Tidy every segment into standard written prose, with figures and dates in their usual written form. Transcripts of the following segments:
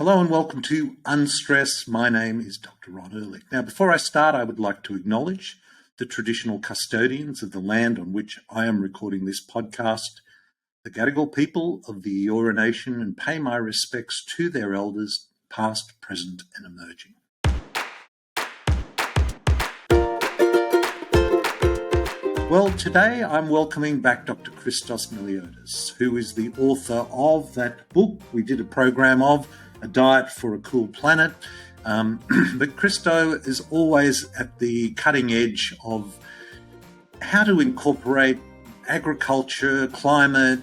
Hello and welcome to Unstress. My name is Dr. Ron Ehrlich. Now, before I start, I would like to acknowledge the traditional custodians of the land on which I am recording this podcast, the Gadigal people of the Eora Nation, and pay my respects to their elders, past, present, and emerging. Well, today I'm welcoming back Dr. Christo Miliotis, who is the author of that book we did a program of, A Diet for a Cool Planet. But Christo is always at the cutting edge of how to incorporate agriculture, climate,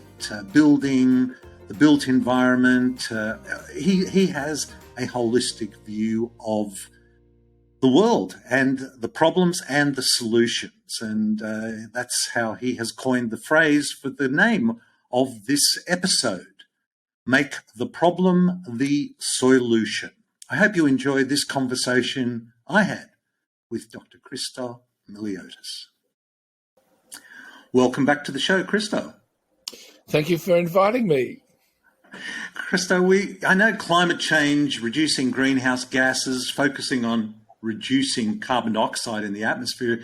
building, the built environment. He has a holistic view of the world and the problems and the solutions. And that's how he has coined the phrase for the name of this episode. Make the problem the SOILution. I hope you enjoyed this conversation I had with Dr. Christo Miliotis. Welcome back to the show, Christo. Thank you for inviting me. Christo, I know climate change, reducing greenhouse gases, focusing on reducing carbon dioxide in the atmosphere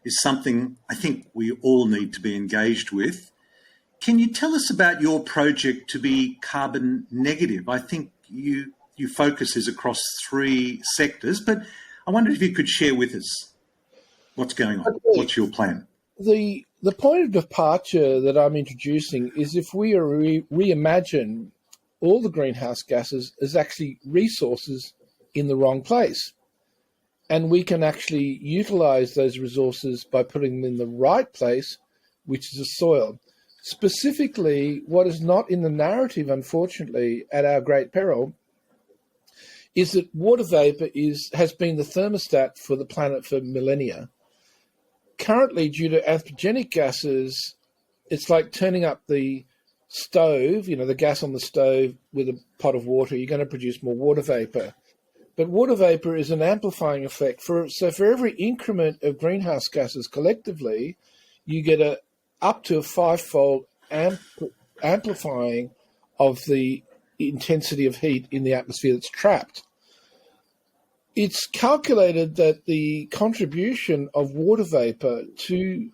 is something I think we all need to be engaged with. Can you tell us about your project to be carbon negative? I think your focus is across 3 sectors, but I wonder if you could share with us what's going on. Okay. What's your plan? The point of departure that I'm introducing is if we reimagine all the greenhouse gases as actually resources in the wrong place. And we can actually utilize those resources by putting them in the right place, which is the soil. Specifically, what is not in the narrative, unfortunately, at our great peril, is that water vapor has been the thermostat for the planet for millennia. Currently, due to anthropogenic gases, it's like turning up the stove, the gas on the stove with a pot of water. You're going to produce more water vapor. But water vapor is an amplifying effect. So for every increment of greenhouse gases collectively, you get up to a 5-fold amplifying of the intensity of heat in the atmosphere that's trapped. It's calculated that the contribution of water vapor to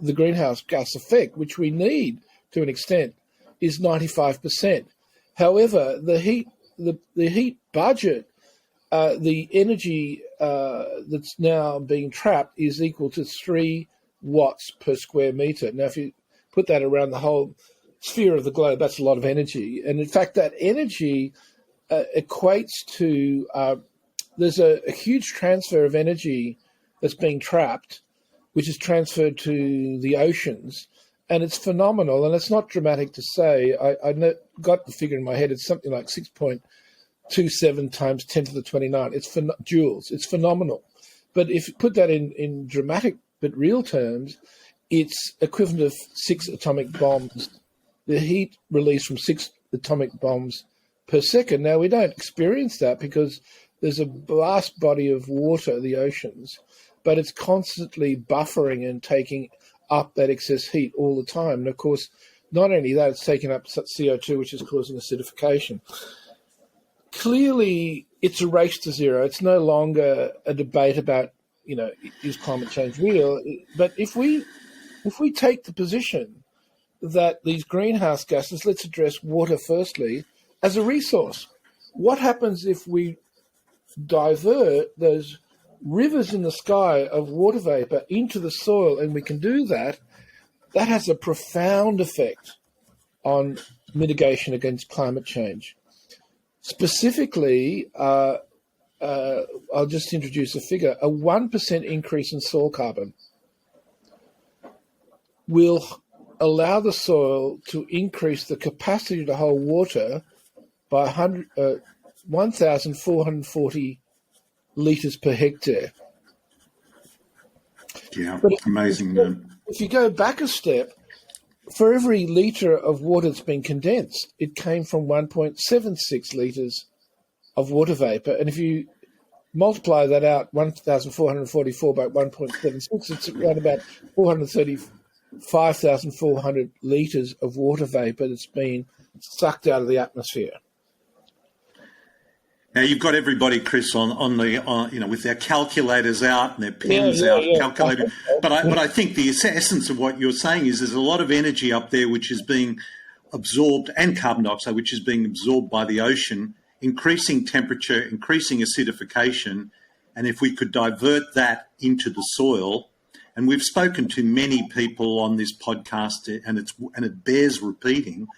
the greenhouse gas effect, which we need to an extent, is 95%. However, the heat budget, the energy that's now being trapped is equal to 3 watts per square meter. Now, if you put that around the whole sphere of the globe, that's a lot of energy. And in fact, that energy equates to, there's a huge transfer of energy that's being trapped, which is transferred to the oceans. And it's phenomenal, and it's not dramatic to say. I got the figure in my head. It's something like 6.27 times 10 to the 29. It's joules. It's phenomenal. But if you put that in dramatic but real terms, it's equivalent of 6 atomic bombs. The heat released from 6 atomic bombs per second. Now, we don't experience that because there's a vast body of water, the oceans, but it's constantly buffering and taking up that excess heat all the time. And of course, not only that, it's taking up CO2, which is causing acidification. Clearly, it's a race to zero. It's no longer a debate about, is climate change real? But if we take the position that these greenhouse gases, let's address water firstly, as a resource. What happens if we divert those rivers in the sky of water vapor into the soil, and we can do that? That has a profound effect on mitigation against climate change. Specifically, I'll just introduce a figure. A 1% increase in soil carbon will allow the soil to increase the capacity to hold water by 1,440 litres per hectare. Yeah, but amazing. If you go back a step, for every litre of water that's been condensed, it came from 1.76 litres of water vapour. And if you multiply that out, 1,444 by 1.76, it's around about 435,400 litres of water vapour that's been sucked out of the atmosphere. Now you've got everybody, Chris, on the with their calculators out and their pens out, calculating. But I think the essence of what you're saying is there's a lot of energy up there which is being absorbed, and carbon dioxide which is being absorbed by the ocean, increasing temperature, increasing acidification, and if we could divert that into the soil. And we've spoken to many people on this podcast, and it bears repeating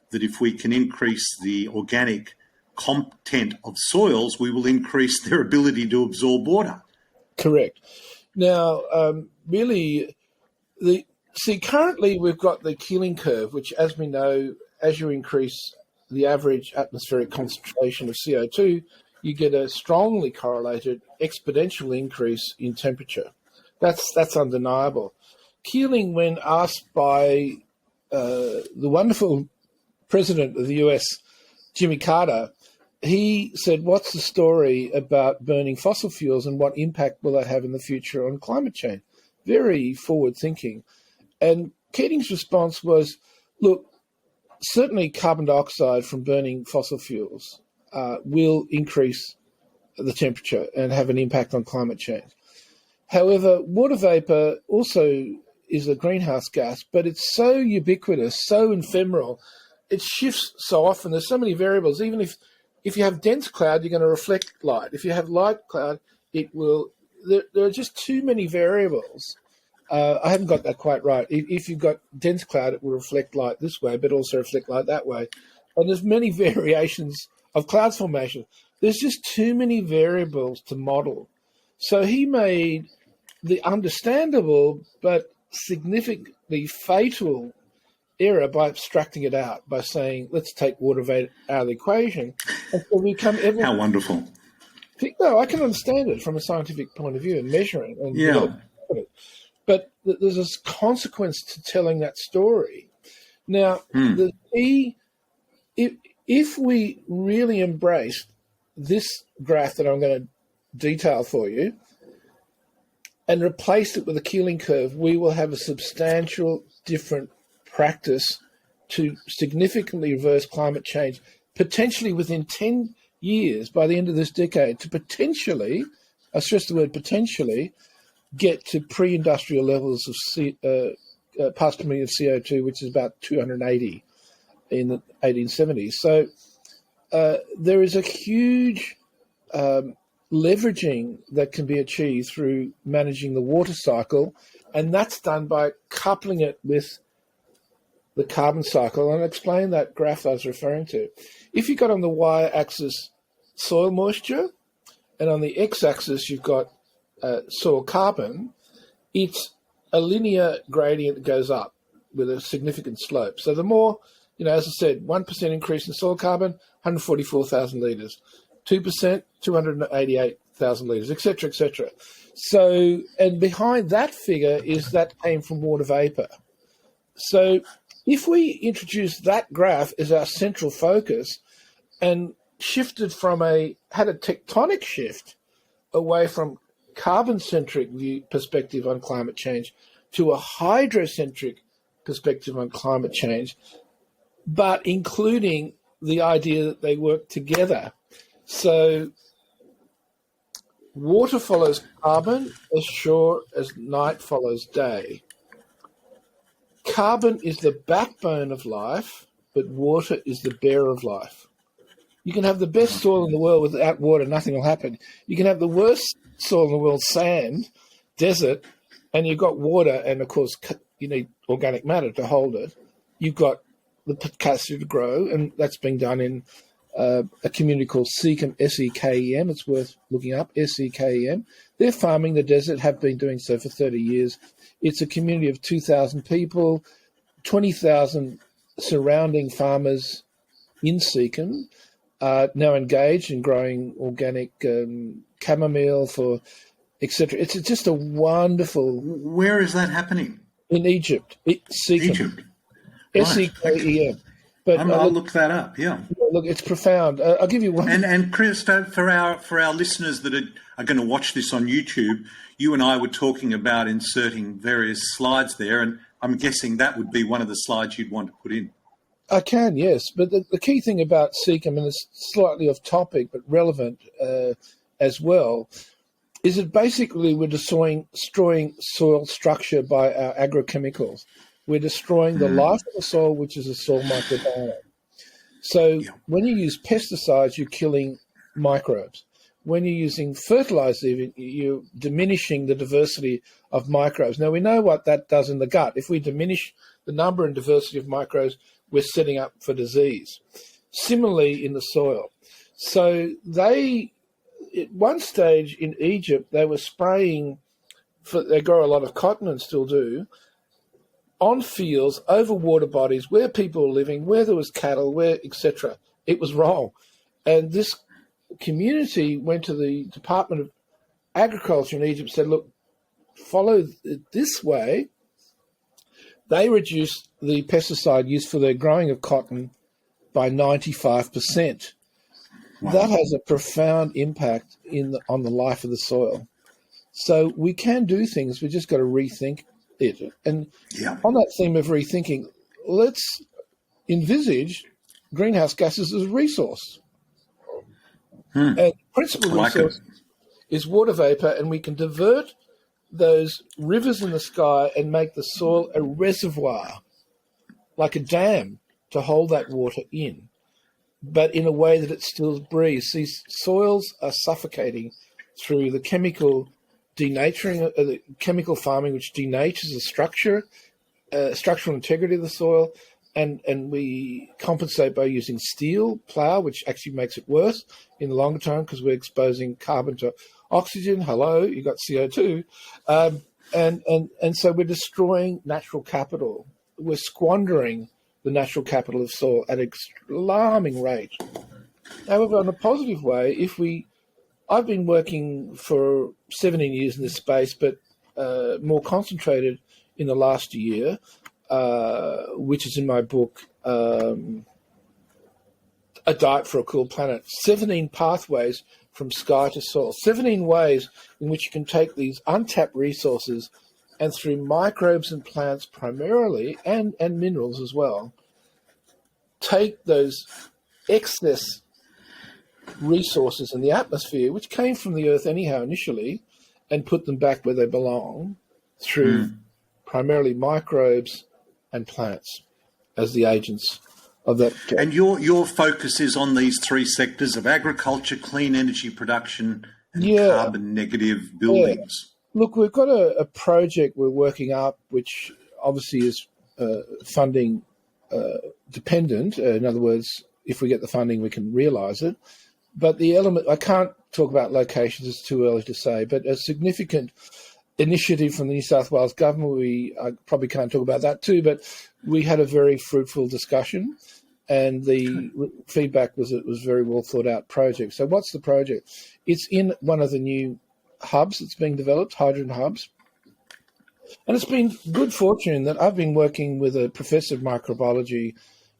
that if we can increase the organic content of soils, we will increase their ability to absorb water. Correct. Now, currently we've got the Keeling curve, which, as we know, as you increase the average atmospheric concentration of CO2, you get a strongly correlated exponential increase in temperature. That's undeniable. Keeling, when asked by the wonderful president of the US, Jimmy Carter, he said, what's the story about burning fossil fuels and what impact will that have in the future on climate change? Very forward thinking. And Keating's response was, look, certainly carbon dioxide from burning fossil fuels will increase the temperature and have an impact on climate change. However, water vapor also is a greenhouse gas, but it's so ubiquitous, so ephemeral, it shifts so often. There's so many variables. Even if you have dense cloud, you're going to reflect light. If you have light cloud, it will. There are just too many variables. I haven't got that quite right. If you've got dense cloud, it will reflect light this way, but also reflect light that way. And there's many variations of cloud formation. There's just too many variables to model. So he made the understandable but significantly fatal error by abstracting it out, by saying, let's take water vapor out of the equation. And so we come How wonderful. No, I can understand it from a scientific point of view and measuring. And but there's a consequence to telling that story. Now, if we really embrace this graph that I'm going to detail for you and replace it with a Keeling curve, we will have a substantial different practice to significantly reverse climate change, potentially within 10 years, by the end of this decade, to potentially, I stress the word potentially, get to pre-industrial levels of parts per million of CO2, which is about 280 in the 1870s. So there is a huge leveraging that can be achieved through managing the water cycle, and that's done by coupling it with the carbon cycle. And I'll explain that graph I was referring to. If you've got on the y-axis soil moisture, and on the x-axis you've got soil carbon, it's a linear gradient that goes up with a significant slope. So the more, as I said, 1% increase in soil carbon, 144,000 litres, 2%, 288,000 litres, et cetera, et cetera. So, and behind that figure is that came from water vapour. So if we introduce that graph as our central focus and shifted had a tectonic shift away from carbon-centric perspective on climate change to a hydrocentric perspective on climate change, but including the idea that they work together. So water follows carbon as sure as night follows day. Carbon is the backbone of life, but water is the bearer of life. You can have the best soil in the world without water, nothing will happen. You can have the worst soil in the world, sand, desert, and you've got water, and of course you need organic matter to hold it. You've got the capacity to grow, and that's being done in a community called Sekem, S-E-K-E-M. It's worth looking up, S-E-K-E-M. They're farming the desert, have been doing so for 30 years. It's a community of 2,000 people, 20,000 surrounding farmers in Sekem now engaged in growing organic chamomile for etc. It's just a wonderful... Where is that happening? In Egypt. Sekem. Egypt. S-E-K-E-M. But I'll look that up, yeah. Look, it's profound. I'll give you one. And Christo, for our listeners that are going to watch this on YouTube, you and I were talking about inserting various slides there, and I'm guessing that would be one of the slides you'd want to put in. I can, yes. But the key thing about seek, I mean, it's slightly off topic but relevant as well, is that basically we're destroying soil structure by our agrochemicals. We're destroying the life of the soil, which is the soil microbiome. So when you use pesticides, you're killing microbes. When you're using fertilizer, you're diminishing the diversity of microbes. Now, we know what that does in the gut. If we diminish the number and diversity of microbes, we're setting up for disease. Similarly, in the soil. So at one stage in Egypt, they were spraying, they grow a lot of cotton and still do, on fields, over water bodies, where people were living, where there was cattle, where, etc. It was wrong. And this community went to the Department of Agriculture in Egypt and said, look, follow it this way. They reduced the pesticide use for their growing of cotton by 95%. Wow. That has a profound impact on the life of the soil. So we can do things, we just got to rethink it. And on that theme of rethinking, let's envisage greenhouse gases as a resource. And the principal resource is water vapor, and we can divert those rivers in the sky and make the soil a reservoir, like a dam, to hold that water in, but in a way that it still breathes. These soils are suffocating through the chemical denaturing, the chemical farming, which denatures the structural integrity of the soil, and we compensate by using steel plough, which actually makes it worse in the longer term because we're exposing carbon to oxygen. Hello, you got CO2, and so we're destroying natural capital. We're squandering the natural capital of soil at an alarming rate. However, in a positive way, I've been working for 17 years in this space, but more concentrated in the last year, which is in my book, A Diet for a Cool Planet, 17 pathways from sky to soil, 17 ways in which you can take these untapped resources and through microbes and plants primarily, and minerals as well, take those excess resources in the atmosphere, which came from the earth anyhow initially, and put them back where they belong through primarily microbes and plants as the agents of that. And your focus is on these three sectors of agriculture, clean energy production, and carbon negative buildings. Look, we've got a project we're working up, which obviously is funding dependent. In other words, if we get the funding, we can realise it. But the element, I can't talk about locations, it's too early to say, but a significant initiative from the New South Wales government, I probably can't talk about that too, but we had a very fruitful discussion, and the feedback was it was a very well thought out project. So what's the project? It's in one of the new hubs that's being developed, hydrogen hubs. And it's been good fortune that I've been working with a professor of microbiology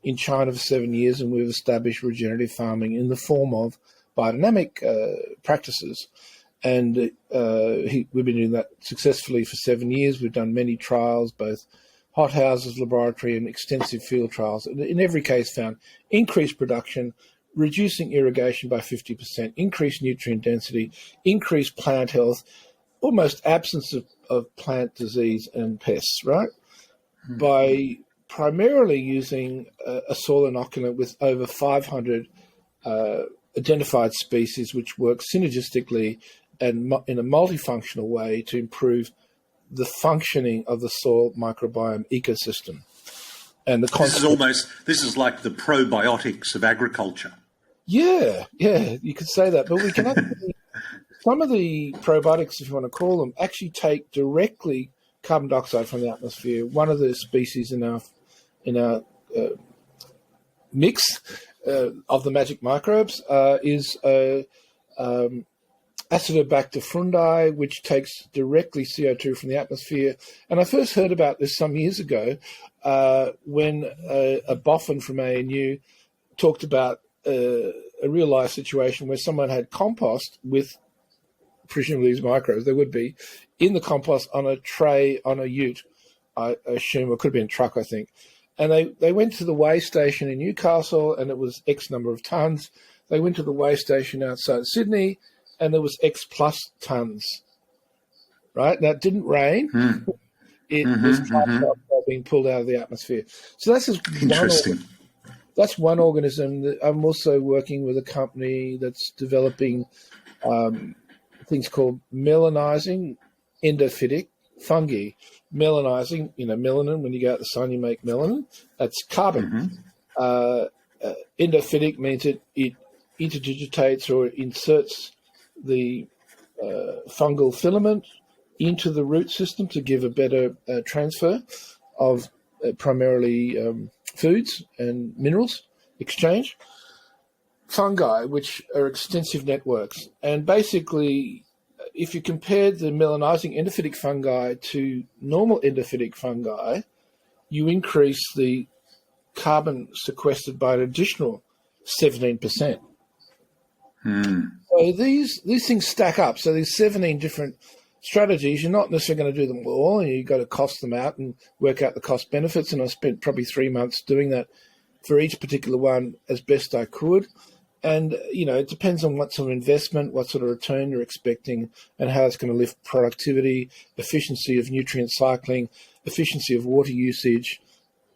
in China for 7 years, and we've established regenerative farming in the form of biodynamic practices. And we've been doing that successfully for 7 years. We've done many trials, both hothouses, laboratory, and extensive field trials. And in every case found increased production, reducing irrigation by 50%, increased nutrient density, increased plant health, almost absence of plant disease and pests, right? By primarily using a soil inoculant with over 500 identified species, which work synergistically and in a multifunctional way to improve the functioning of the soil microbiome ecosystem. And this is like the probiotics of agriculture. Yeah, you could say that. But we can actually, some of the probiotics, if you want to call them, actually take directly carbon dioxide from the atmosphere. One of the species in our mix of the magic microbes is Acidobacter frundi, which takes directly CO2 from the atmosphere. And I first heard about this some years ago when a boffin from ANU talked about a real-life situation where someone had compost with presumably these microbes, there would be, in the compost on a tray on a ute, I assume, or it could have been a truck, I think. And they went to the weigh station in Newcastle, and it was X number of tonnes. They went to the weigh station outside Sydney, and there was X plus tonnes. Right? Now, it didn't rain. It was carbon dioxide being pulled out of the atmosphere. So that's just interesting. That's one organism. I'm also working with a company that's developing things called melanizing endophytic fungi. Melanizing, melanin, when you go out in the sun, you make melanin. That's carbon. Endophytic means it interdigitates or inserts the fungal filament into the root system to give a better transfer of primarily foods and minerals exchange. Fungi, which are extensive networks. And basically, if you compared the melanizing endophytic fungi to normal endophytic fungi, you increase the carbon sequestered by an additional 17%. So these things stack up. So there's 17 different strategies. You're not necessarily going to do them all, and you've got to cost them out and work out the cost benefits. And I spent probably 3 months doing that for each particular one as best I could. And, it depends on what sort of investment, what sort of return you're expecting, and how it's going to lift productivity, efficiency of nutrient cycling, efficiency of water usage,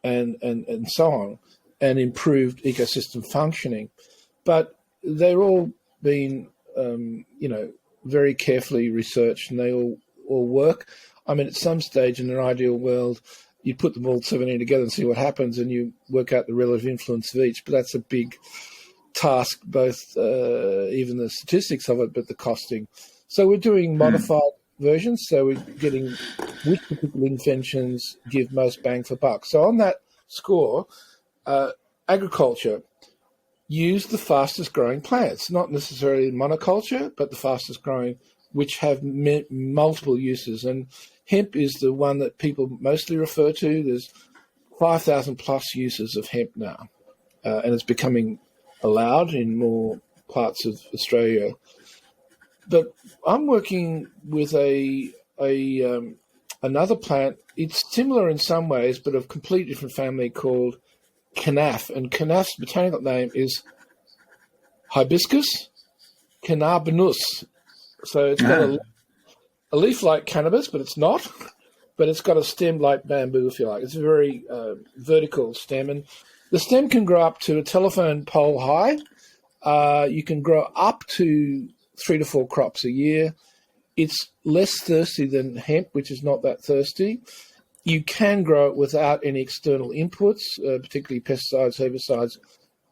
and so on, and improved ecosystem functioning. But they're all been, very carefully researched, and they all work. I mean, at some stage in an ideal world, you put them all 17 together and see what happens, and you work out the relative influence of each. But that's a big task, both even the statistics of it, but the costing. So we're doing modified versions. So we're getting which particular inventions give most bang for buck. So on that score, agriculture use the fastest growing plants, not necessarily monoculture, but the fastest growing, which have multiple uses. And hemp is the one that people mostly refer to. There's 5,000 plus uses of hemp now, and it's becoming allowed in more parts of Australia. But I'm working with another plant. It's similar in some ways, but of completely different family, called Canaf. And Canaf's botanical name is Hibiscus cannabinus. So it's got a leaf like cannabis, but it's not. But it's got a stem like bamboo, if you like. It's a very vertical stem. And the stem can grow up to a telephone pole high. You can grow up to 3 to 4 crops a year. It's less thirsty than hemp, which is not that thirsty. You can grow it without any external inputs, particularly pesticides, herbicides,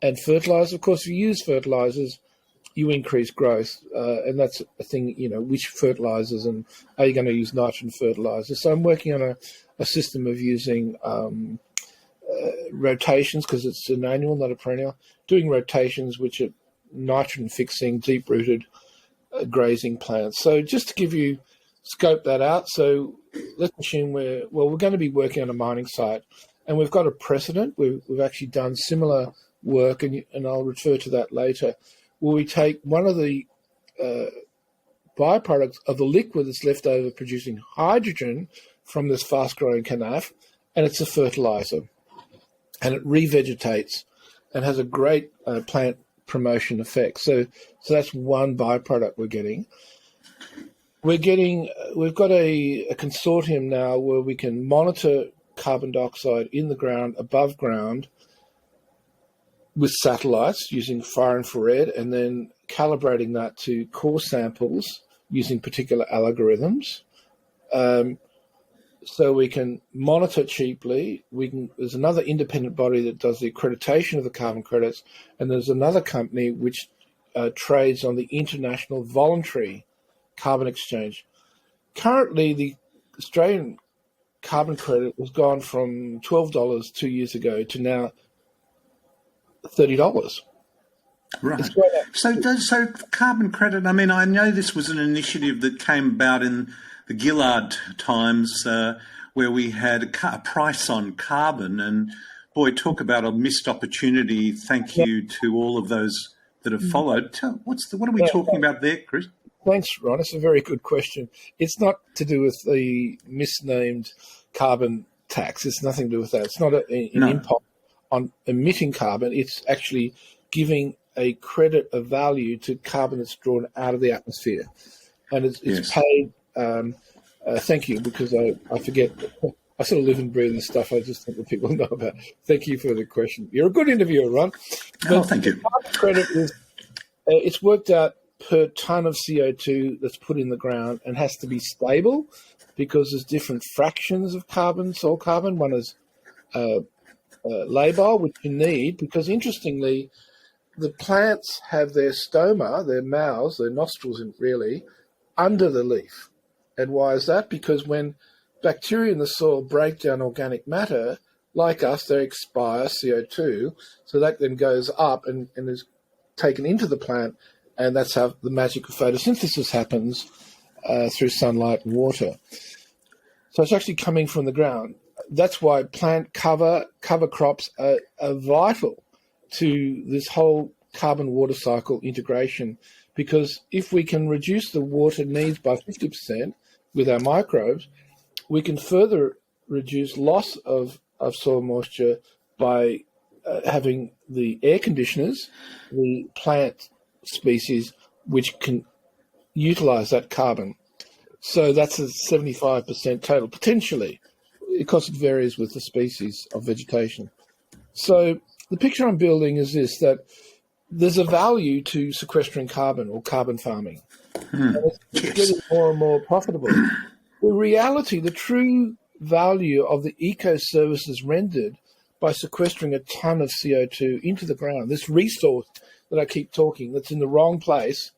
and fertilizers. Of course, if you use fertilizers, you increase growth, and that's a thing, which fertilizers, and are you going to use nitrogen fertilizers? So I'm working on a system of using rotations, because it's an annual, not a perennial, doing rotations which are nitrogen-fixing, deep-rooted grazing plants. So just to give you, scope that out. So let's assume we're going to be working on a mining site, and we've got a precedent. We've actually done similar work, and I'll refer to that later, where we take one of the byproducts of the liquid that's left over producing hydrogen from this fast-growing canaf, and it's a fertilizer, and it revegetates and has a great plant promotion effect. So that's one byproduct we're getting. We've got a consortium now where we can monitor carbon dioxide in the ground, above ground, with satellites using far infrared, and then calibrating that to core samples using particular algorithms. So we can monitor cheaply. There's another independent body that does the accreditation of the carbon credits, and there's another company which trades on the International Voluntary Carbon Exchange. Currently, the Australian carbon credit has gone from $12 2 years ago to now $30. Right. So carbon credit, I mean, I know this was an initiative that came about in the Gillard times, where we had a price on carbon, and boy, talk about a missed opportunity. Thank you to all of those that have followed. What are we talking about there, Chris? Thanks, Ron. It's a very good question. It's not to do with the misnamed carbon tax. It's nothing to do with that. It's not an impost on emitting carbon. It's actually giving a credit of value to carbon that's drawn out of the atmosphere. And it's paid, thank you, because I forget, I sort of live and breathe this stuff. I just think that people know about. Thank you for the question. You're a good interviewer, Ron. Thank you. Carbon credit is, it's worked out per tonne of CO2 that's put in the ground and has to be stable because there's different fractions of carbon, soil carbon. One is labile, which you need, because interestingly, the plants have their stoma, their mouths, their nostrils really, under the leaf. And why is that? Because when bacteria in the soil break down organic matter, like us, they expire CO2, so that then goes up and is taken into the plant, and that's how the magic of photosynthesis happens through sunlight and water. So it's actually coming from the ground. That's why plant cover crops are vital to this whole carbon water cycle integration, because if we can reduce the water needs by 50% with our microbes, we can further reduce loss of soil moisture by having the air conditioners, the plant species, which can utilize that carbon. So that's a 75% total, potentially, because it varies with the species of vegetation. So the picture I'm building is this, that there's a value to sequestering carbon or carbon farming. And it's getting more and more profitable. The reality, the true value of the eco-services rendered by sequestering a ton of CO2 into the ground, this resource that I keep talking, that's in the wrong place,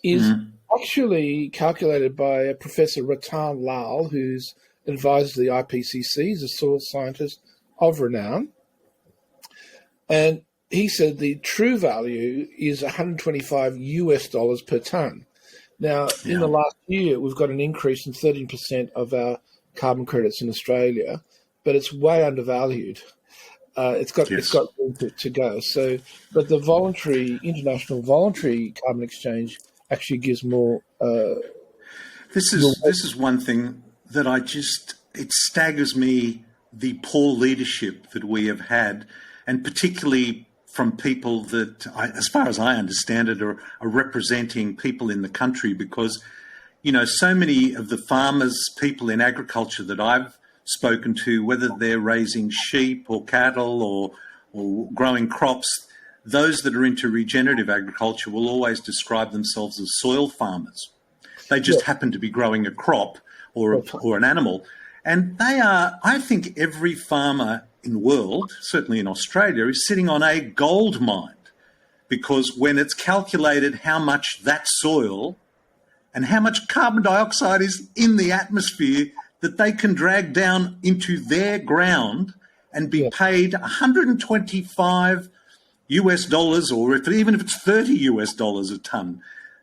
is actually calculated by a Professor Ratan Lal, who's advisor to the IPCC. He's a soil scientist of renown. And he said the true value is $125 per ton. Now, in the last year, we've got an increase in 13% of our carbon credits in Australia, but it's way undervalued. It's got room to go. So, but the international voluntary carbon exchange actually gives more. This is one thing that it staggers me, the poor leadership that we have had, and particularly from people that, as far as I understand it, are representing people in the country, because, so many of the farmers, people in agriculture that I've spoken to, whether they're raising sheep or cattle or growing crops, those that are into regenerative agriculture will always describe themselves as soil farmers. They just happen to be growing a crop or an animal. And they are, I think every farmer in the world, certainly in Australia, is sitting on a gold mine, because when it's calculated how much that soil and how much carbon dioxide is in the atmosphere that they can drag down into their ground and be paid $125 or even if it's $30 a ton,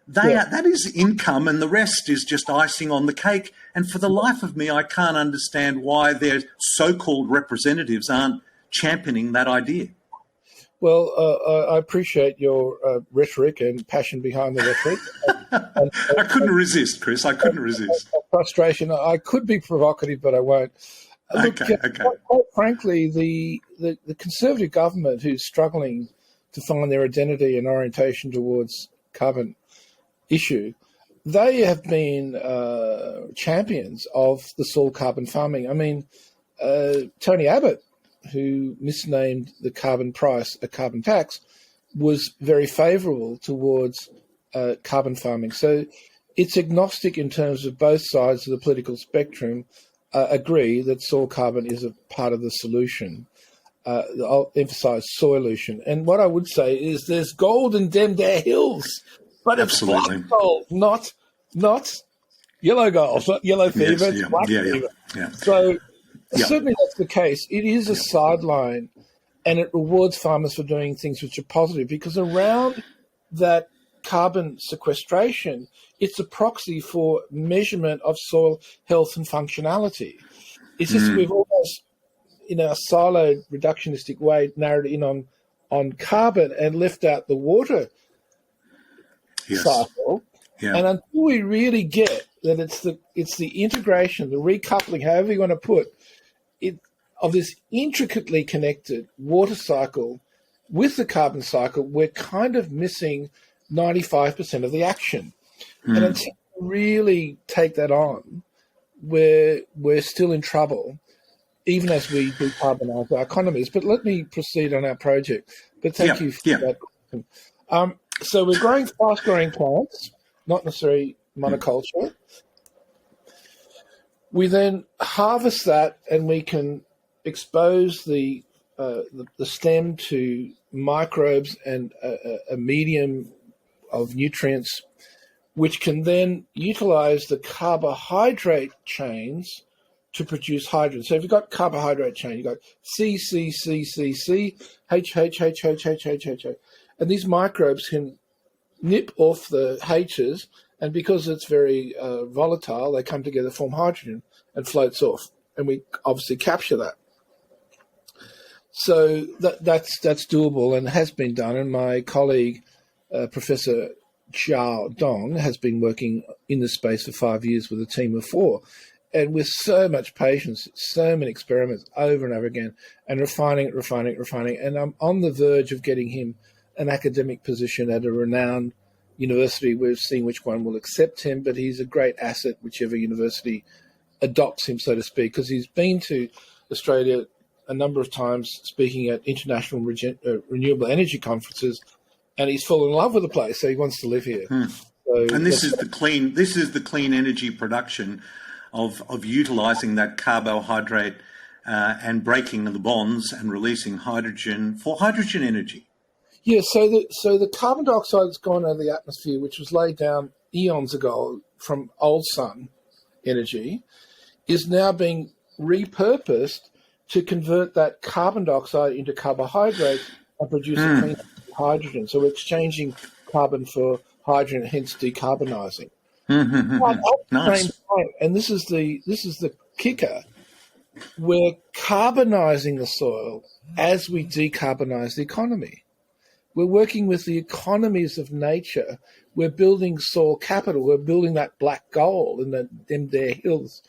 that is income, and the rest is just icing on the cake. And for the life of me, I can't understand why their so-called representatives aren't championing that idea. Well, I appreciate your rhetoric and passion behind the rhetoric. I couldn't resist, Chris. I couldn't resist. Frustration. I could be provocative, but I won't. Look, quite frankly, the Conservative government, who's struggling to find their identity and orientation towards carbon issue, they have been champions of the soil carbon farming. I mean, Tony Abbott, who misnamed the carbon price a carbon tax, was very favourable towards carbon farming. So it's agnostic in terms of both sides of the political spectrum agree that soil carbon is a part of the solution. I'll emphasise SOILution. And what I would say is there's gold in them there hills, but it's black gold, not yellow gold, not yellow fever, it's black fever. Yeah. So certainly that's the case. It is a sideline, and it rewards farmers for doing things which are positive, because around that carbon sequestration, it's a proxy for measurement of soil health and functionality. It's just we've almost, in a siloed, reductionistic way, narrowed in on carbon and left out the water cycle. Yeah. And until we really get that it's the integration, the recoupling, however you want to put, of this intricately connected water cycle with the carbon cycle, we're kind of missing 95% of the action. And until we really take that on, we're still in trouble, even as we decarbonise our economies. But let me proceed on our project. But thank you for that question. So we're growing fast-growing plants, not necessarily monoculture. We then harvest that, and we can expose the stem to microbes and a medium of nutrients, which can then utilize the carbohydrate chains to produce hydrogen. So if you've got carbohydrate chain, you've got C, C, C, C, C, H, H, H, H, H, H, H, H. And these microbes can nip off the H's, and because it's very volatile, they come together, form hydrogen, and floats off. And we obviously capture that. So that's doable and has been done. And my colleague, Professor Xiao Dong, has been working in this space for 5 years with a team of 4. And with so much patience, so many experiments over and over again, and refining. And I'm on the verge of getting him an academic position at a renowned university. We've seen which one will accept him, but he's a great asset, whichever university adopts him, so to speak, because he's been to Australia a number of times speaking at international renewable energy conferences, and he's fallen in love with the place, so he wants to live here. So and this is the clean energy production of utilising that carbohydrate and breaking the bonds and releasing hydrogen for hydrogen energy. Yeah, so the carbon dioxide that's gone out of the atmosphere, which was laid down eons ago from old sun energy, is now being repurposed to convert that carbon dioxide into carbohydrates and produce a clean hydrogen. So we're exchanging carbon for hydrogen, hence decarbonising. But at the same time, and this is the kicker, we're carbonising the soil as we decarbonise the economy. We're working with the economies of nature. We're building soil capital. We're building that black gold in them there hills.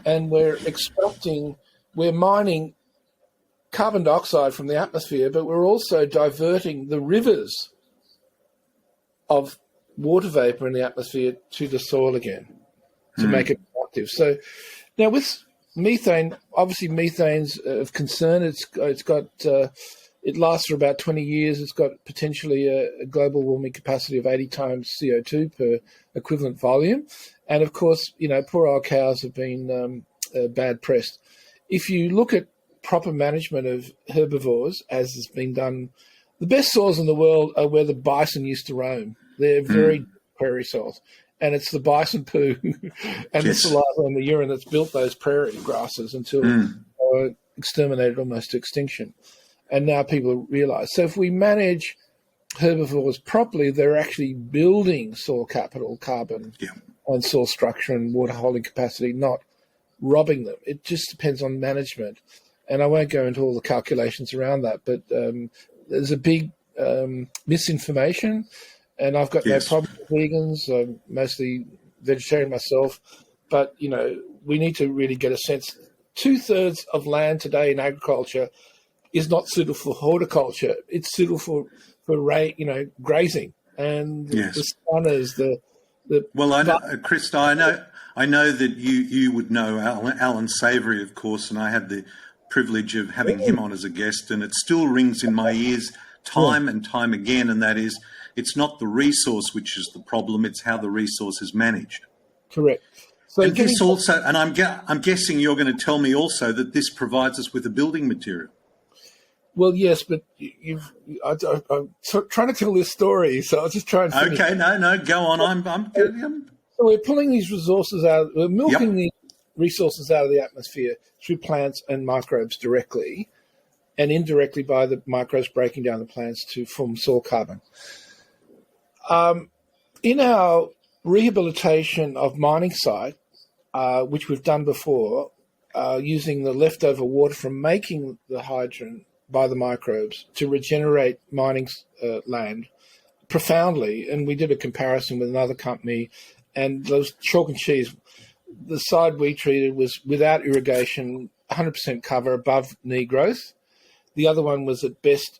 And we're mining carbon dioxide from the atmosphere, but we're also diverting the rivers of water vapor in the atmosphere to the soil again to make it productive. So now with methane, obviously methane's of concern. It lasts for about 20 years. It's got potentially a global warming capacity of 80 times CO2 per equivalent volume. And of course, poor old cows have been bad pressed. If you look at proper management of herbivores, as has been done, the best soils in the world are where the bison used to roam. They're very prairie soils. And it's the bison poo and the saliva and the urine that's built those prairie grasses until they were exterminated almost to extinction. And now people realise. So if we manage herbivores properly, they're actually building soil capital, carbon, and soil structure and water holding capacity, not robbing them. It just depends on management. And I won't go into all the calculations around that, but there's a big misinformation. And I've got no problem with vegans. I'm mostly vegetarian myself. But, we need to really get a sense. 2/3 of land today in agriculture is not suitable for horticulture. It's suitable for grazing. And the stunners, Well, I know, Christo, I know that you would know Alan Savory, of course, and I had the privilege of having him on as a guest, and it still rings in my ears time and time again, and that is, it's not the resource which is the problem, it's how the resource is managed. Correct. So and this also, and I'm guessing you're going to tell me also that this provides us with a building material. Well, yes, but I'm trying to tell this story, so I'll just try and finish. Okay, no, go on. So we're pulling these resources out, we're milking the resources out of the atmosphere through plants and microbes directly, and indirectly by the microbes breaking down the plants to form soil carbon. In our rehabilitation of mining site, which we've done before, using the leftover water from making the hydrogen by the microbes to regenerate mining land profoundly, and we did a comparison with another company, and those chalk and cheese, the side we treated was without irrigation, 100% cover above knee growth. The other one was at best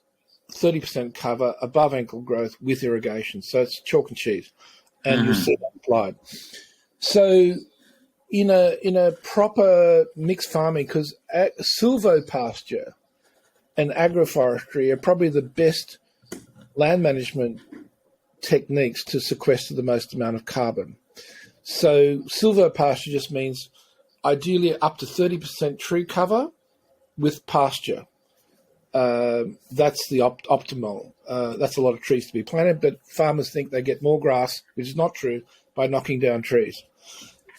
30% cover above ankle growth with irrigation. So it's chalk and cheese, and you'll see that applied. So in a proper mixed farming, because silvopasture and agroforestry are probably the best land management techniques to sequester the most amount of carbon. So silvopasture just means ideally up to 30% tree cover with pasture. That's the optimal. That's a lot of trees to be planted, but farmers think they get more grass, which is not true, by knocking down trees.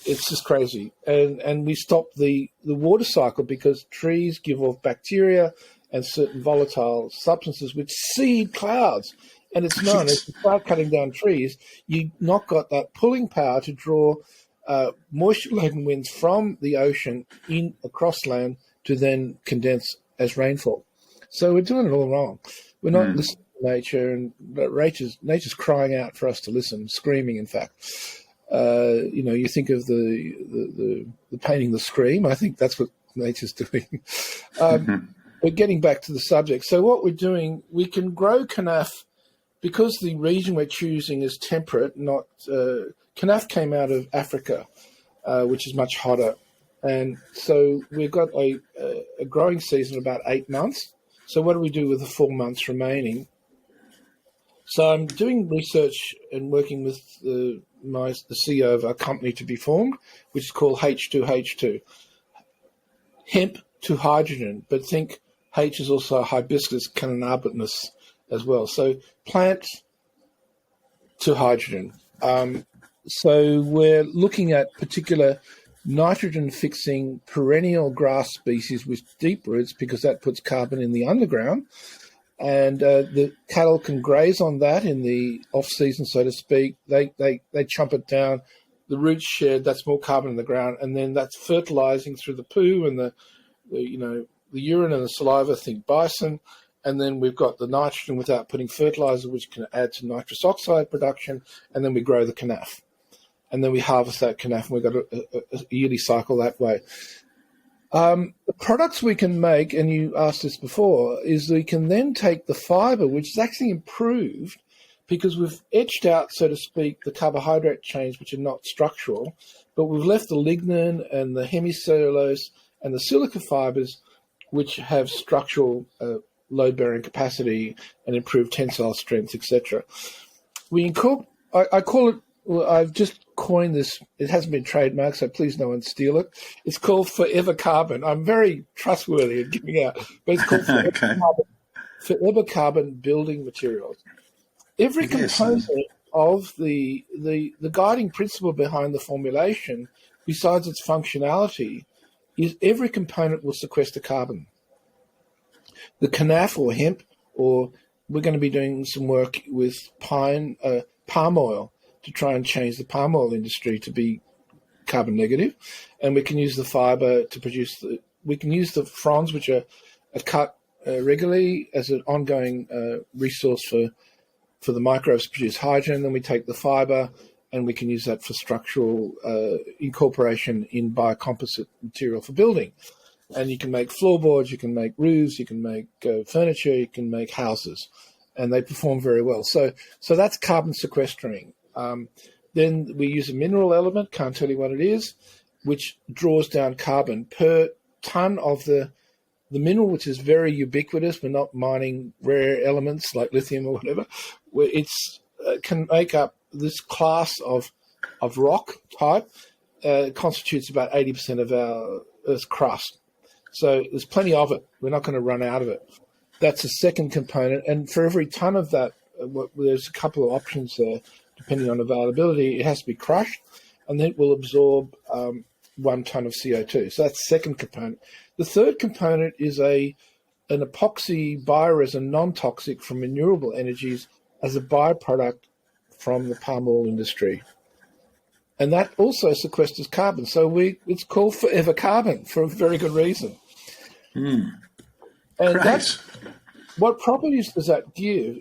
It's just crazy. And we stop the water cycle because trees give off bacteria and certain volatile substances which seed clouds. And it's known as you start cutting down trees, you've not got that pulling power to draw moisture-laden winds from the ocean in across land to then condense as rainfall. So we're doing it all wrong. We're not listening to nature, and nature's crying out for us to listen, screaming, in fact. You think of the painting the scream. I think that's what nature's doing. But getting back to the subject, so what we're doing, we can grow kanaf because the region we're choosing is temperate. Not kanaf came out of Africa, which is much hotter, and so we've got a growing season of about 8 months. So what do we do with the 4 months remaining? So I'm doing research and working with the CEO of a company to be formed, which is called H2H2, hemp to hydrogen. But think H is also hibiscus cannabis as well. So plant to hydrogen. So we're looking at particular nitrogen-fixing perennial grass species with deep roots because that puts carbon in the underground. And the cattle can graze on that in the off-season, so to speak. They chomp it down. The roots shed. That's more carbon in the ground, and then that's fertilizing through the poo and the urine and the saliva. Think bison, and then we've got the nitrogen without putting fertilizer, which can add to nitrous oxide production, and then we grow the kanaf, and then we harvest that kanaf, and we've got a yearly cycle that way. The products we can make, and you asked this before, is we can then take the fiber, which is actually improved because we've etched out, so to speak, the carbohydrate chains, which are not structural, but we've left the lignin and the hemicellulose and the silica fibers, which have structural load-bearing capacity and improved tensile strength, etc. I call it, well, I've just coined this, it hasn't been trademarked, so please no one steal it. It's called Forever Carbon. I'm very trustworthy at giving out, but it's called Forever Carbon building materials. Every component of the guiding principle behind the formulation, besides its functionality, is every component will sequester carbon. The kanaf or hemp, or we're going to be doing some work with palm oil, to try and change the palm oil industry to be carbon negative. And we can use the fiber to produce we can use the fronds, which are cut regularly as an ongoing resource for the microbes to produce hydrogen. Then we take the fiber and we can use that for structural incorporation in biocomposite material for building. And you can make floorboards, you can make roofs, you can make furniture, you can make houses, and they perform very well. So that's carbon sequestering. Then we use a mineral element, can't tell you what it is, which draws down carbon per ton of the mineral, which is very ubiquitous. We're not mining rare elements like lithium or whatever. Where it's can make up this class of rock type, constitutes about 80% of our Earth's crust. So there's plenty of it. We're not going to run out of it. That's a second component. And for every ton of that, there's a couple of options there. Depending on availability, it has to be crushed, and then it will absorb 1 ton of CO2. So that's the second component. The third component is an epoxy bioresin, non-toxic from renewable energies as a byproduct from the palm oil industry. And that also sequesters carbon. So it's called Forever Carbon for a very good reason. And that's, what properties does that give?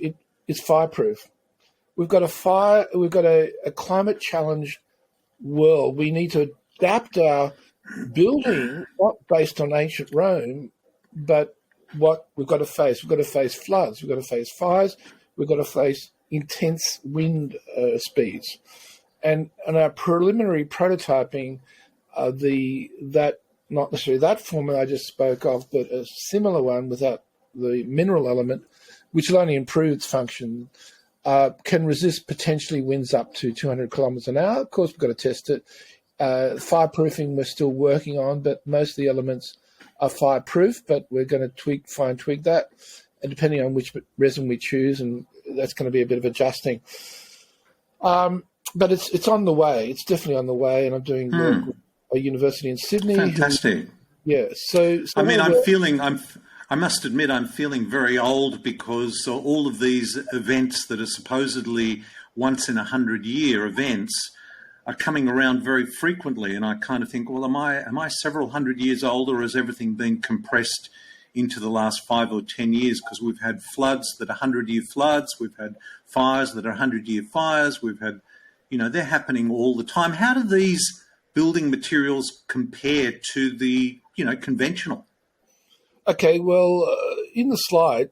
It's fireproof. We've got a climate challenged world. We need to adapt our building not based on ancient Rome, but what we've got to face. We've got to face floods. We've got to face fires. We've got to face intense wind speeds. And our preliminary prototyping, not necessarily that formula I just spoke of, but a similar one without the mineral element, which will only improve its function, can resist potentially winds up to 200 kilometres an hour. Of course, we've got to test it. Fireproofing we're still working on, but most of the elements are fireproof, but we're going to fine tweak that, and depending on which resin we choose, and that's going to be a bit of adjusting. But it's on the way. It's definitely on the way, and I'm doing work with a university in Sydney. Fantastic. So I mean, I must admit, I'm feeling very old because all of these events that are supposedly once in 100-year events are coming around very frequently, and I kind of think, well, am I several hundred years old, or has everything been compressed into the last 5 or 10 years? Because we've had floods that are 100-year floods, we've had fires that are 100-year fires, we've had, they're happening all the time. How do these building materials compare to the, conventional? Okay, well, in the slide,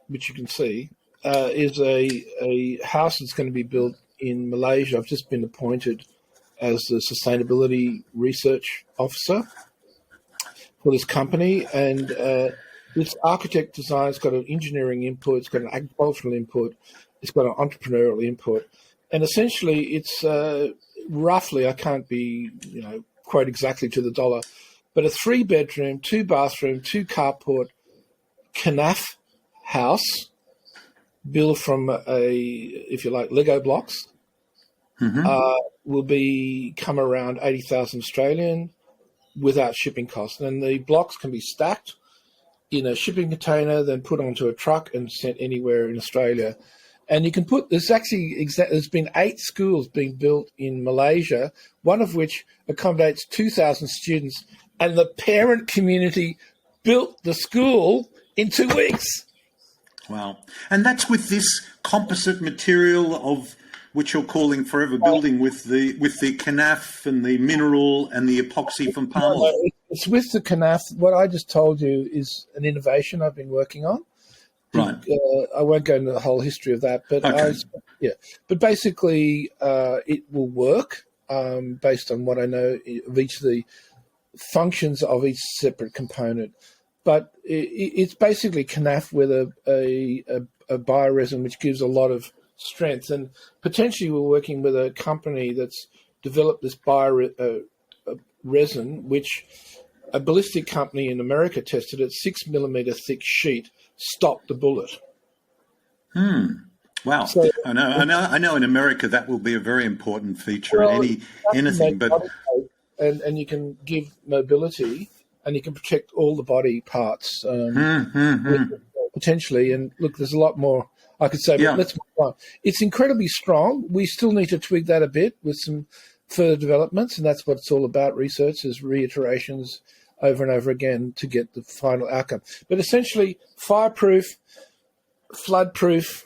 which you can see, is a house that's going to be built in Malaysia. I've just been appointed as the sustainability research officer for this company, and this architect design's got an engineering input, it's got an agricultural input, it's got an entrepreneurial input, and essentially it's roughly, I can't be quote exactly to the dollar, but a 3-bedroom, 2-bathroom, 2-carport canaf house built from if you like, Lego blocks, will come around 80,000 Australian without shipping costs. And the blocks can be stacked in a shipping container, then put onto a truck and sent anywhere in Australia. And you can there's been 8 schools being built in Malaysia, one of which accommodates 2,000 students, and the parent community built the school in 2 weeks. Wow. And that's with this composite material of which you're calling Forever Building, with the canaf and the mineral and the epoxy from palm oil. It's with the canaf. What I just told you is an innovation I've been working on. Right. I won't go into the whole history of that, but okay. But basically, it will work based on what I know of each of the functions of each separate component. But it's basically canaf with a bioresin, which gives a lot of strength. And potentially we're working with a company that's developed this bioresin, which a ballistic company in America tested at 6 millimeter thick sheet, stopped the bullet. Wow. So, I know in America that will be a very important feature in anything. But and you can give mobility, and you can protect all the body parts potentially. And look, there's a lot more I could say, but let's move on. It's incredibly strong. We still need to tweak that a bit with some further developments, and that's what it's all about. Research is reiterations over and over again to get the final outcome. But essentially, fireproof, floodproof,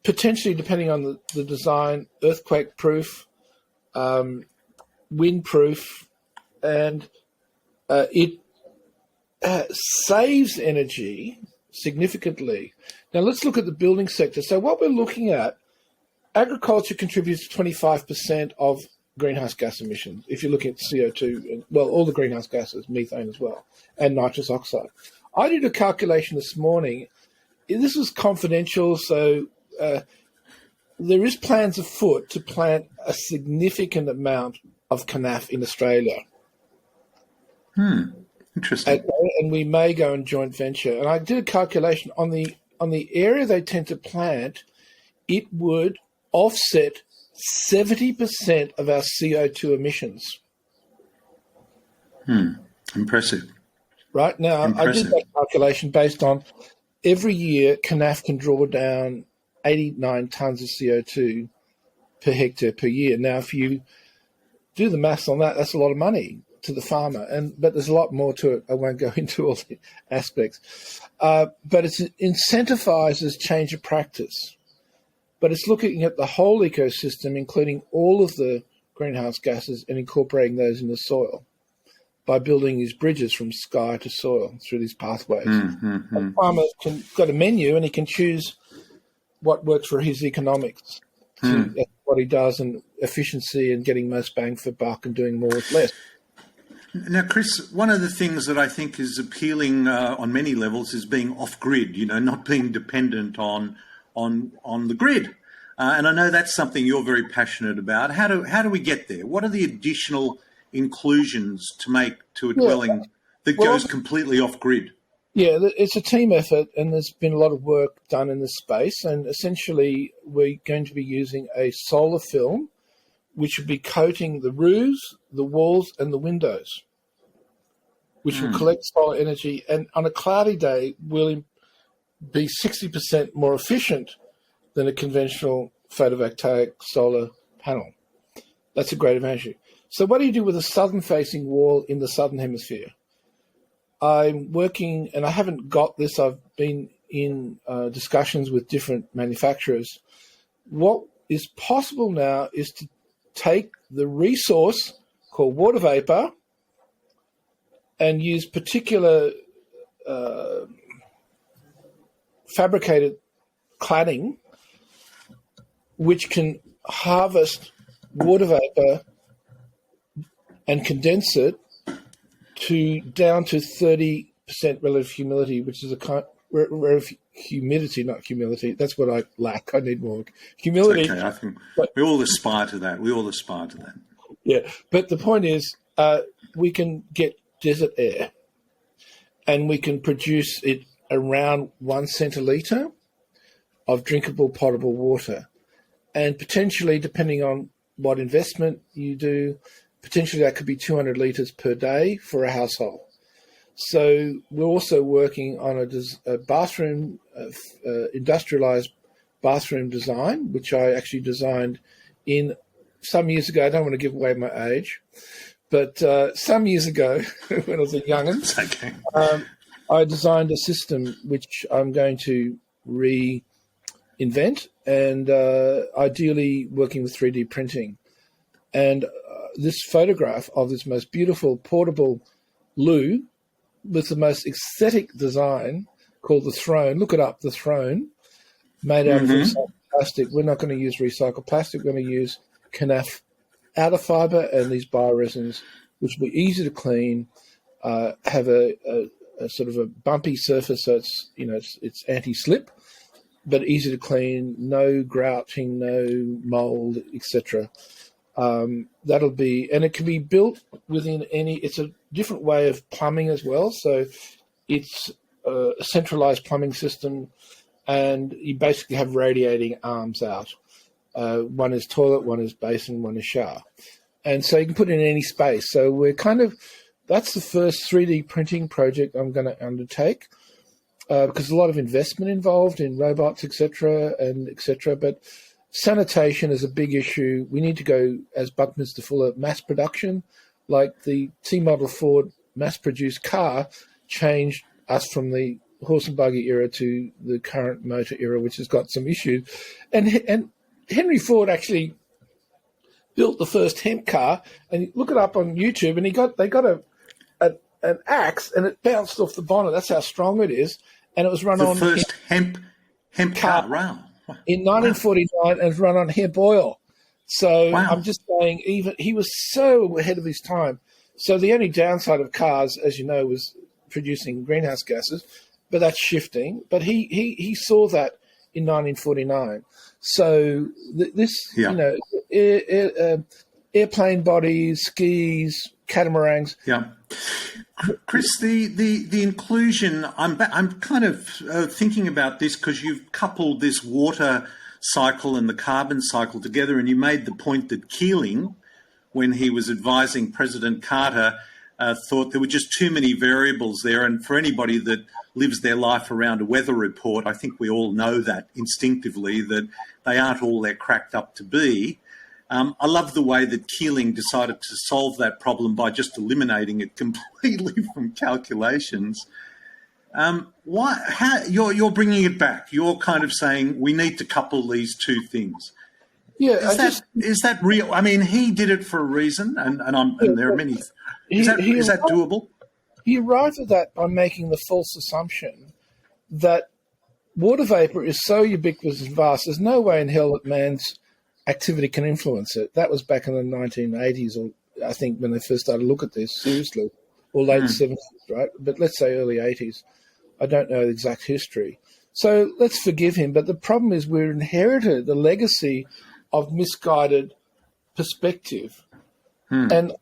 potentially, depending on the design, earthquake-proof, wind-proof, and it saves energy significantly. Now, let's look at the building sector. So what we're looking at, agriculture contributes to 25% of greenhouse gas emissions. If you're looking at CO2, well, all the greenhouse gases, methane as well, and nitrous oxide. I did a calculation this morning. This is confidential, so there is plans afoot to plant a significant amount of canaf in Australia. Interesting. And we may go in joint venture. And I did a calculation on the area they tend to plant. It would offset 70% of our CO2 emissions. Impressive. Right now, Impressive. I did that calculation based on every year canaf can draw down 89 tons of CO2 per hectare per year. Now, if you do the maths on that, that's a lot of money to the farmer, but there's a lot more to it. I won't go into all the aspects, but it incentivizes change of practice. But it's looking at the whole ecosystem, including all of the greenhouse gases and incorporating those in the soil by building these bridges from sky to soil through these pathways. A farmer got a menu and he can choose what works for his economics, that's what he does, and efficiency and getting most bang for buck and doing more with less. Now, Chris, one of the things that I think is appealing on many levels is being off-grid, not being dependent on the grid. And I know that's something you're very passionate about. How do we get there? What are the additional inclusions to make to a dwelling that goes completely off-grid? Yeah, it's a team effort, and there's been a lot of work done in this space. And essentially, we're going to be using a solar film, which will be coating the roofs, the walls, and the windows, which will collect solar energy. And on a cloudy day, will be 60% more efficient than a conventional photovoltaic solar panel. That's a great advantage. So what do you do with a southern-facing wall in the southern hemisphere? I'm working, and I haven't got this, I've been in discussions with different manufacturers. What is possible now is to take the resource called water vapor and use particular fabricated cladding which can harvest water vapor and condense it down to 30% relative humidity, which is a kind relative humidity, not humility. That's what I lack. I need more humility. Okay, I think we all aspire to that. Yeah, but the point is, we can get desert air, and we can produce it around 1 centilitre of drinkable potable water, and potentially, depending on what investment you do, potentially that could be 200 litres per day for a household. So we're also working on a bathroom, industrialised bathroom design, which I actually designed in some years ago. I don't want to give away my age, but some years ago, when I was a young'un, I designed a system which I'm going to reinvent, and ideally working with 3D printing. And this photograph of this most beautiful portable loo with the most aesthetic design called the Throne. Look it up, the Throne, made out of recycled plastic. We're not going to use recycled plastic. We're going to use Canaf outer fibre and these bioresins, which will be easy to clean, have a sort of a bumpy surface, so it's anti-slip, but easy to clean, no grouting, no mould, etc. That'll be, and it can be built within it's a different way of plumbing as well. So it's a centralized plumbing system, and you basically have radiating arms out. One is toilet, one is basin, one is shower. And so you can put it in any space. So that's the first 3D printing project I'm going to undertake, because there's a lot of investment involved in robots, etc. But sanitation is a big issue. We need to go, as Buckminster Fuller, mass production. Like the T-model Ford mass-produced car changed us from the horse and buggy era to the current motor era, which has got some issues. And Henry Ford actually built the first hemp car, and you look it up on YouTube, and they got an axe, and it bounced off the bonnet. That's how strong it is, and it was run on the first hemp car. Wow. In 1949, and run on hemp oil. So wow. I'm just saying, even he was so ahead of his time. So the only downside of cars, as you know, was producing greenhouse gases, but that's shifting. But he saw that in 1949. So airplane bodies, skis, catamarans. Yeah. Chris, the inclusion, I'm kind of thinking about this because you've coupled this water cycle and the carbon cycle together, and you made the point that Keeling, when he was advising President Carter, thought there were just too many variables there. And for anybody that lives their life around a weather report, I think we all know that instinctively, that they aren't all they're cracked up to be. I love the way that Keeling decided to solve that problem by just eliminating it completely from calculations. You're bringing it back. You're kind of saying we need to couple these two things. Yeah, Is that real? I mean, he did it for a reason, and there are many. Is that doable? He arrived at that by making the false assumption that water vapor is so ubiquitous and vast, there's no way in hell that man's activity can influence it. That was back in the 1980s, or I think when they first started to look at this seriously, or late 70s, right? But let's say early 80s. I don't know the exact history. So let's forgive him. But the problem is we've inherited the legacy of misguided perspective. And,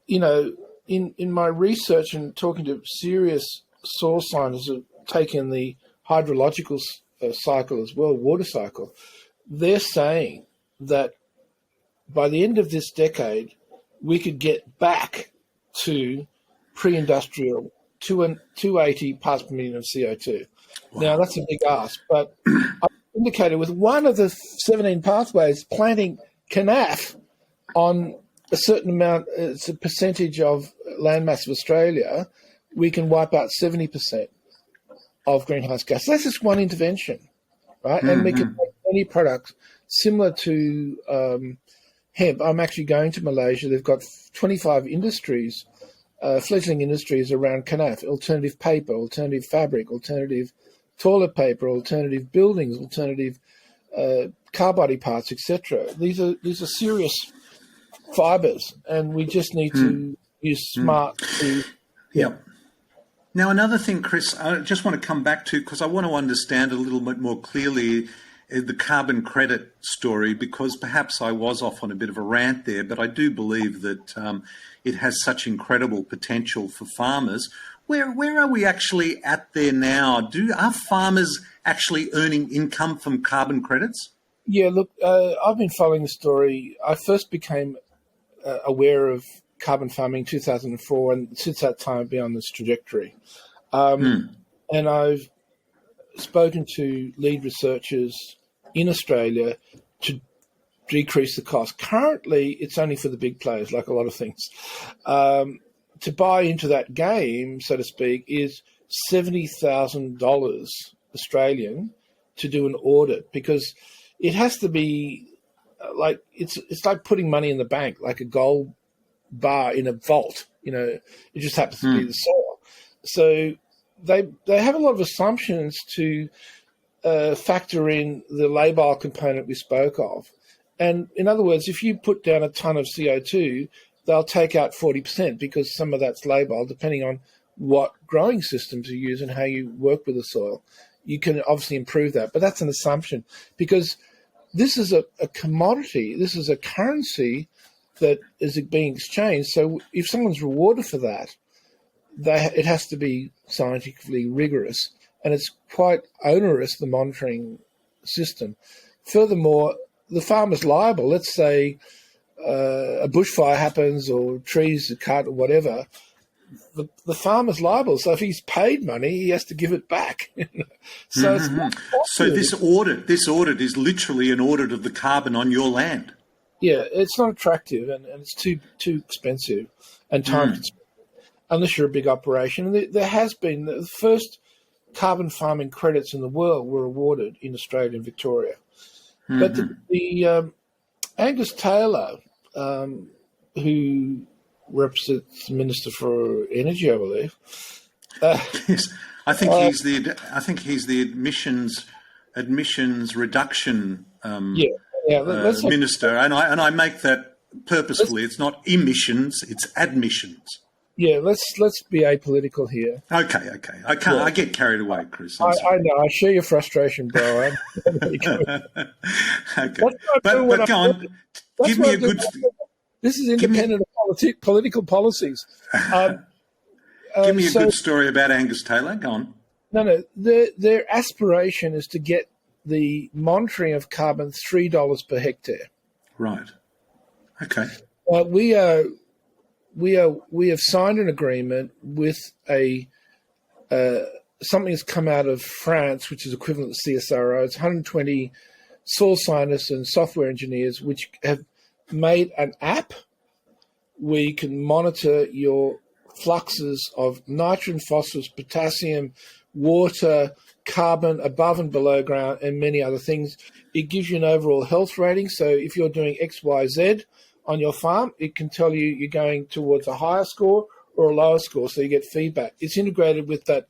you know, in my research and talking to serious soil scientists who have taken the hydrological cycle as well, water cycle, they're saying that by the end of this decade, we could get back to pre-industrial 280 parts per million of CO2. Wow. Now, that's a big ask, but I indicated with one of the 17 pathways, planting CANAF on a certain amount, it's a percentage of landmass of Australia, we can wipe out 70% of greenhouse gas. That's just one intervention, right? And we can make any products similar to hemp. I'm actually going to Malaysia. They've got 25 industries, fledgling industries around CANAF, alternative paper, alternative fabric, alternative toilet paper, alternative buildings, alternative car body parts, etc. These are serious fibers, and we just need to use smart to... Yeah. Now, another thing, Chris, I just want to come back to, because I want to understand a little bit more clearly the carbon credit story, because perhaps I was off on a bit of a rant there, but I do believe that it has such incredible potential for farmers. Where are we actually at there now? Are farmers actually earning income from carbon credits? Yeah, look, I've been following the story. I first became aware of carbon farming in 2004, and since that time I've been on this trajectory. And I've spoken to lead researchers in Australia to decrease the cost. Currently, it's only for the big players, like a lot of things. To buy into that game, so to speak, is $70,000 Australian to do an audit, because it has to be like it's like putting money in the bank, like a gold bar in a vault. You know, it just happens to be the soil. So they have a lot of assumptions to factor in the labile component we spoke of. And in other words, if you put down a ton of CO2, they'll take out 40% because some of that's labile, depending on what growing systems you use and how you work with the soil. You can obviously improve that, but that's an assumption, because this is a commodity. This is a currency that is being exchanged. So if someone's rewarded for that, it has to be scientifically rigorous, and it's quite onerous, the monitoring system. Furthermore, the farmer's liable. Let's say a bushfire happens or trees are cut or whatever, the farmer's liable. So if he's paid money, he has to give it back. So it's not so this audit is literally an audit of the carbon on your land. Yeah, it's not attractive, and it's too expensive and time consuming, unless you're a big operation. And there has been the first carbon farming credits in the world were awarded in Australia and Victoria. But the Angus Taylor, who represents the Minister for Energy, I believe. Yes, I think he's the admissions reduction minister, and I make that purposefully. It's not emissions; it's admissions. Yeah, let's be apolitical here. Okay. I get carried away, Chris. I know. I share your frustration, bro. Okay, but go on. Give me a good. This is independent of political policies. Give me a good story about Angus Taylor. Go on. No. Their aspiration is to get the monitoring of carbon $3 per hectare. Right. Okay. We have signed an agreement with something that's come out of France, which is equivalent to CSIRO. It's 120 soil scientists and software engineers which have made an app where you can monitor your fluxes of nitrogen, phosphorus, potassium, water, carbon above and below ground, and many other things. It gives you an overall health rating. So if you're doing X, Y, Z on your farm, it can tell you you're going towards a higher score or a lower score, so you get feedback. It's integrated with that,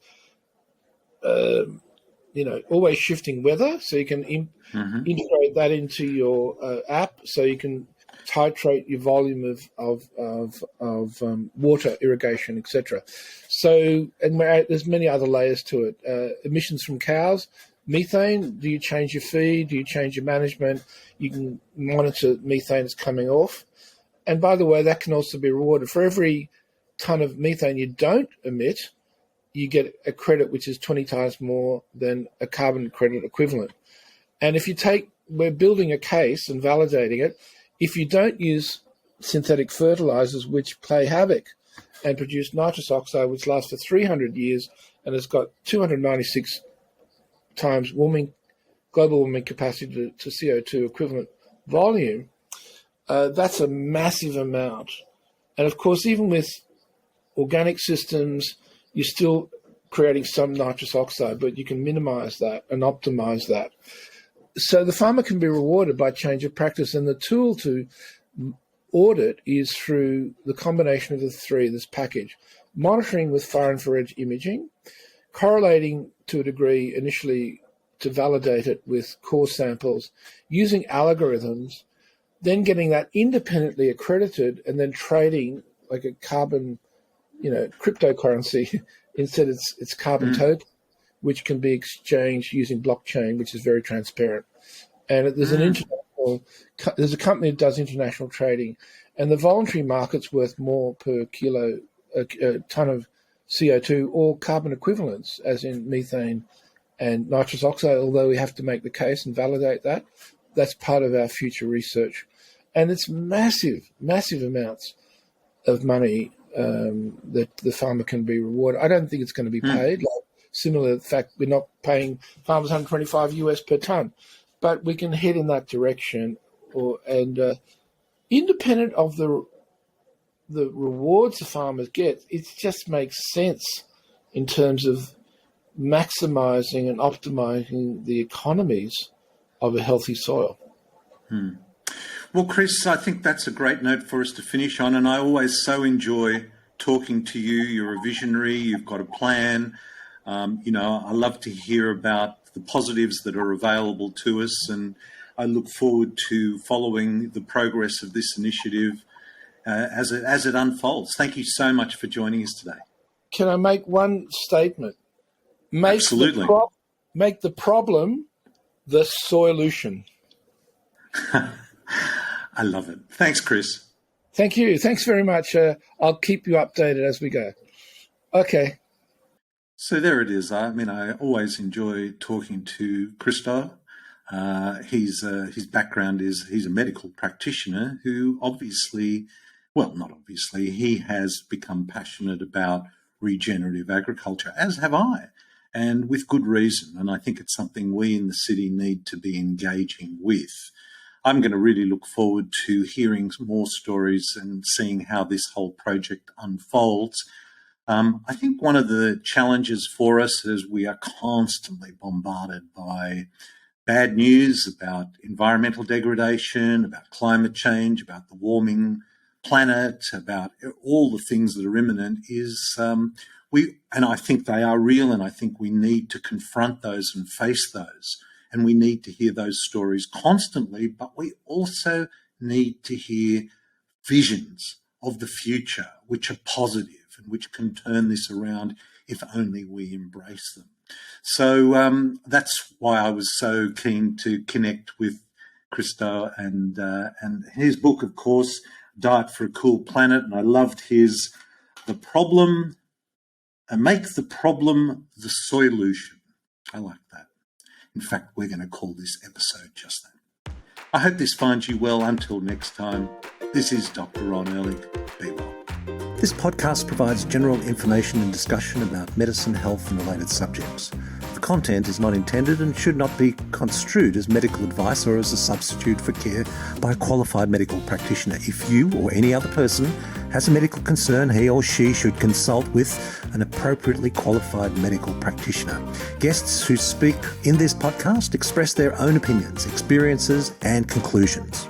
always shifting weather, so you can integrate that into your app, so you can titrate your volume of water, irrigation, etc. So, and there's many other layers to it. Emissions from cows, methane. Do you change your feed? Do you change your management? You can monitor methane that's coming off. And by the way, that can also be rewarded. For every ton of methane you don't emit, you get a credit which is 20 times more than a carbon credit equivalent. And if we're building a case and validating it, if you don't use synthetic fertilizers which play havoc and produce nitrous oxide, which lasts for 300 years and has got 296 times global warming capacity to CO2 equivalent volume, that's a massive amount. And of course, even with organic systems, you're still creating some nitrous oxide, but you can minimize that and optimize that. So the farmer can be rewarded by change of practice, and the tool to audit is through the combination of the three, this package: monitoring with far infrared imaging, correlating to a degree initially to validate it with core samples, using algorithms, then getting that independently accredited, and then trading like a carbon, cryptocurrency. Instead, it's carbon token, which can be exchanged using blockchain, which is very transparent. And there's a company that does international trading, and the voluntary market's worth more per kilo, a ton of CO2 or carbon equivalents, as in methane and nitrous oxide, although we have to make the case and validate that. That's part of our future research. And it's massive, massive amounts of money that the farmer can be rewarded. I don't think it's going to be paid. Similar to the fact we're not paying farmers $125 US per ton, but we can head in that direction. Independent of the rewards the farmers get, it just makes sense in terms of maximizing and optimizing the economies of a healthy soil. Well, Chris, I think that's a great note for us to finish on, and I always so enjoy talking to you. You're a visionary, you've got a plan. I love to hear about the positives that are available to us, and I look forward to following the progress of this initiative as it unfolds. Thank you so much for joining us today. Can I make one statement? Absolutely. Make the problem the SOILution. I love it. Thanks, Chris. Thank you. Thanks very much. I'll keep you updated as we go. Okay. So there it is. I always enjoy talking to Christo. His background is he's a medical practitioner who he has become passionate about regenerative agriculture, as have I, and with good reason. And I think it's something we in the city need to be engaging with. I'm going to really look forward to hearing more stories and seeing how this whole project unfolds. I think one of the challenges for us is we are constantly bombarded by bad news about environmental degradation, about climate change, about the warming planet, about all the things that are imminent. And I think they are real, and I think we need to confront those and face those. And we need to hear those stories constantly, but we also need to hear visions of the future which are positive and which can turn this around if only we embrace them. So that's why I was so keen to connect with Christo and his book, of course, Diet for a Cool Planet. And I loved his Make the Problem the SOILution. I like that. In fact, we're going to call this episode just that. I hope this finds you well. Until next time, this is Dr. Ron Ehrlich. Be well. This podcast provides general information and discussion about medicine, health, and related subjects. The content is not intended and should not be construed as medical advice or as a substitute for care by a qualified medical practitioner. If you or any other person has a medical concern, he or she should consult with an appropriately qualified medical practitioner. Guests who speak in this podcast express their own opinions, experiences, and conclusions.